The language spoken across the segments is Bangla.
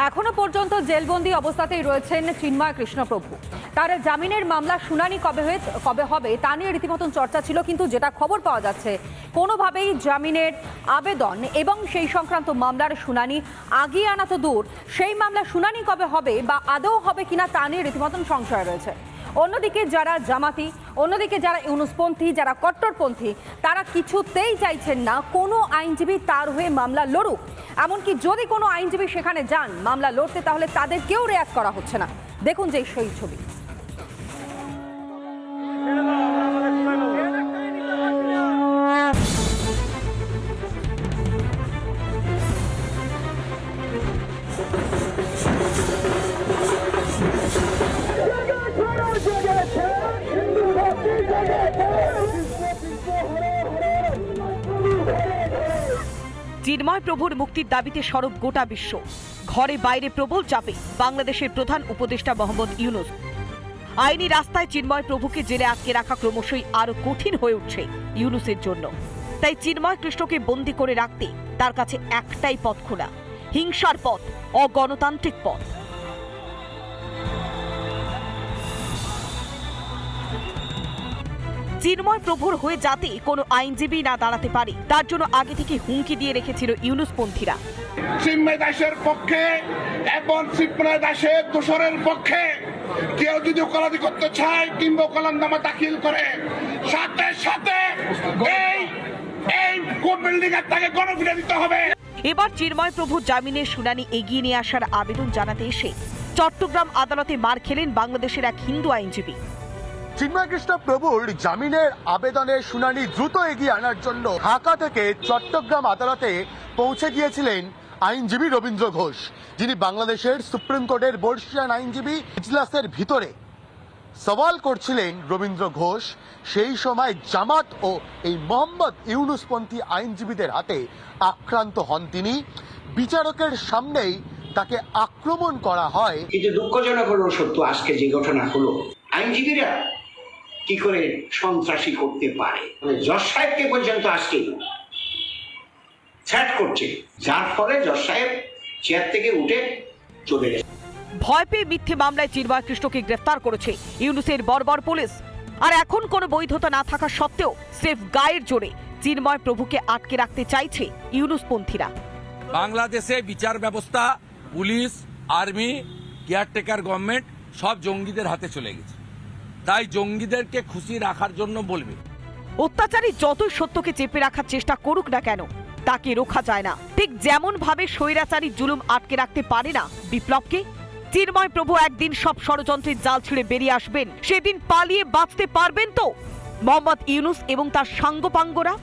এখনো পর্যন্ত জেলবন্দি অবস্থাতেই রয়েছেন চিন্ময় কৃষ্ণপ্রভু। তার জামিনের মামলা শুনানি কবে হবে তা নিয়ে রীতিমতন চর্চা ছিল, কিন্তু যেটা খবর পাওয়া যাচ্ছে কোনোভাবেই জামিনের আবেদন এবং সেই সংক্রান্ত মামলার শুনানি আগিয়ে আনা তো দূর, সেই মামলা শুনানি কবে হবে বা আদৌ হবে কিনা তা নিয়ে রীতিমতন সংশয় রয়েছে। অন্যদিকে যারা জামাতি, অন্যদিকে যারা ইউনুসপন্থী, যারা কট্টরপন্থী, তারা কিছুতেই চাইছেন না কোনো আইনজীবী তার হয়ে মামলা লড়ুক। এমনকি যদি কোনো আইনজীবী সেখানে যান মামলা লড়তে, তাহলে তাদেরকেও রেয়াত করা হচ্ছে না। দেখুন যে সেই ছবি। চিন্ময় প্রভুর মুক্তির দাবিতে সরব গোটা বিশ্ব। ঘরে বাইরে প্রবল চাপে বাংলাদেশের প্রধান উপদেষ্টা মোহাম্মদ ইউনূস। আইনি রাস্তায় চিন্ময় প্রভুকে জেলে আটকে রাখা ক্রমশই আরো কঠিন হয়ে উঠছে ইউনূসের জন্য। তাই চিন্ময় কৃষ্ণকে বন্দী করে রাখতে তার কাছে একটাই পথ খোলা, হিংসার পথ, অগণতান্ত্রিক পথ। চিন্ময় প্রভুর হয়ে যাতে কোনো আইনজীবী না দাঁড়াতে পারে তার জন্য আগে থেকে হুমকি দিয়ে রেখেছিল ইউনূসপন্থীরা। চিন্ময় দাসের পক্ষে এবং চিন্ময় দাসের দোষরের পক্ষে কেউ যদি ওকালতি করতে চায় কিংবা ওকালতনামা দাখিল করে, সাথে সাথে এই কোর্ট বিল্ডিং এর তাকে গণফিরে দিতে হবে। এবার চিন্ময় প্রভুর জামিনের শুনানি এগিয়ে নিয়ে আসার আবেদন জানাতে এসে চট্টগ্রাম আদালতে মার খেলেন বাংলাদেশের এক হিন্দু আইনজীবী। চিন্ময় কৃষ্ণপ্রভুর জামিনের আবেদনের শুনানি দ্রুত এগিয়ে আনার জন্য ঢাকা থেকে চট্টগ্রাম আদালতে পৌঁছে গিয়েছিলেন আইনজীবী রবীন্দ্র ঘোষ, যিনি বাংলাদেশের সুপ্রিম কোর্টের বর্ষিয়ান আইনজীবী। ইজলাসের ভিতরে সওয়াল করছিলেন রবীন্দ্র ঘোষ, সেই সময় জামাত ও এই মোহাম্মদ ইউনূসপন্থী আইনজীবীদের হাতে আক্রান্ত হন তিনি। বিচারকের সামনেই তাকে আক্রমণ করা হয়। কিন্তু দুঃখজনক হলো সত্য, আজকে যে ঘটনা হলো, আইনজীবীরা কি করে সন্ত্রাসী করতে পারে, জজ সাহেবকে পর্যন্ত আজকে থ্রেট করছে, যার ফলে জজ সাহেব চেয়ার থেকে উঠে চলে গেছে। ভয় পেয়ে মিথ্যে মামলায় চিন্ময় কৃষ্ণকে গ্রেফতার করেছে ইউনূসের বর্বর পুলিশ। আর এখন কোনো বৈধতা না থাকা সত্ত্বেও সেফ গায়ের জোরে চিন্ময় প্রভুকে আটকে রাখতে চাইছে ইউনূসপন্থীরা। বাংলাদেশে বিচার ব্যবস্থা, পুলিশ, আর্মি, কেয়ারটেকার গভর্নমেন্ট সব জঙ্গিদের হাতে চলে গেছে। তাই জঙ্গিদেরকে খুশি রাখার জন্য বলবে, অত্যাচারী যতই সত্যকে চেপে রাখার চেষ্টা করুক না কেন, তাকে রোখা যায় না। ঠিক যেমন ভাবে স্বৈরাচারী জুলুম আটকে রাখতে পারে না বিপ্লবকে, চিন্ময় প্রভু একদিন সব ষড়যন্ত্রের জাল ছিঁড়ে বেরিয়ে আসবেন। সেদিন পালিয়ে বাঁচতে পারবেন তো মোহাম্মদ ইউনূস এবং তার সাঙ্গপাঙ্গরা?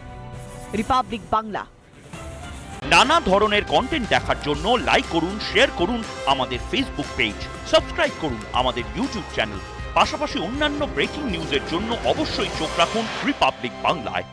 রিপাবলিক বাংলা। নানা ধরনের কন্টেন্ট দেখার জন্য লাইক করুন, শেয়ার করুন আমাদের ফেসবুক পেজ, সাবস্ক্রাইব করুন আমাদের ইউটিউব চ্যানেল। পাশাপাশি অন্যান্য ব্রেকিং নিউজের জন্য অবশ্যই চোখ রাখুন রিপাবলিক বাংলায়।